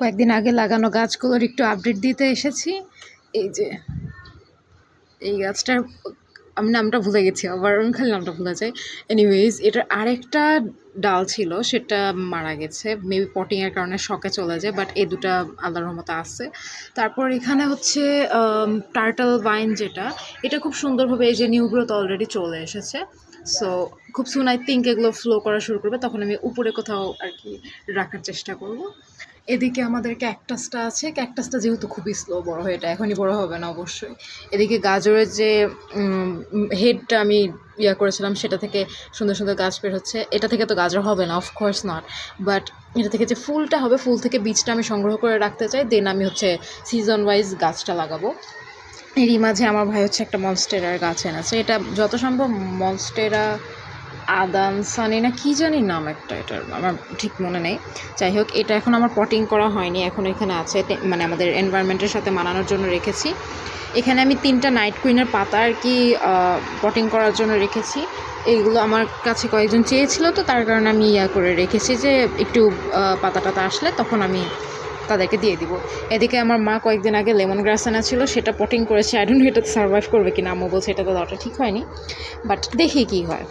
কয়েকদিন আগে লাগানো গাছগুলোর একটু আপডেট দিতে এসেছি। এই যে এই গাছটার আমি নামটা ভুলে গেছি, আবার আমি খালি নামটা ভুলে যাই। এনিওয়েজ এটার আরেকটা ডাল ছিল, সেটা মারা গেছে, মেবি পটিংয়ের কারণে শকে চলে যায়, বাট এই দুটা আল্লাহর রহমতে আছে। তারপর এখানে হচ্ছে টার্টল ভাইন, যেটা এটা খুব সুন্দরভাবে এই যে নিউ গ্রোথ অলরেডি চলে এসেছে। সো খুব সুন আই থিঙ্ক এগুলো ফ্লো করা শুরু করবে, তখন আমি উপরে কোথাও আর কি রাখার চেষ্টা করব। এদিকে আমাদের ক্যাকটাসটা আছে, ক্যাকটাসটা যেহেতু খুবই স্লো বড় হয়, এটা এখনই বড় হবে না অবশ্যই। এদিকে গাজরের যে হেডটা আমি করেছিলাম, সেটা থেকে সুন্দর সুন্দর গাছ বের হচ্ছে। এটা থেকে তো গাজর হবে না, অফকোর্স নট, বাট এটা থেকে যে ফুলটা হবে, ফুল থেকে বীজটা আমি সংগ্রহ করে রাখতে চাই, দেন আমি হচ্ছে সিজন ওয়াইজ গাছটা লাগাবো। এরই মাঝে আমার ভাই হচ্ছে একটা মনস্টেরার গাছ এনেছে, এটা যত সম্ভব মনস্টেরা আদান সানি না কি জানি নাম একটা, এটার আমার ঠিক মনে নেই। যাই হোক, এটা এখন আমার পটিং করা হয়নি, এখন এখানে আছে, মানে আমাদের এনভায়রনমেন্টের সাথে মানানোর জন্য রেখেছি। এখানে আমি 3টা নাইট কুইনের পাতা আর কি পটিং করার জন্য রেখেছি। এইগুলো আমার কাছে কয়েকজন চেয়েছিল, তো তার কারণে আমি করে রেখেছি যে একটু পাতা টাতা আসলে তখন আমি তাদেরকে দিয়ে দিব। এদিকে আমার মা কয়েকদিন আগে লেমন গ্রাস আনা ছিল, সেটা পটিং করেছে। আই ডোন্ট নো এটা সার্ভাইভ করবে কিনা, আম্মু বলছে এটা তো দেওয়াটা ঠিক হয়নি, বাট দেখি কী হয়।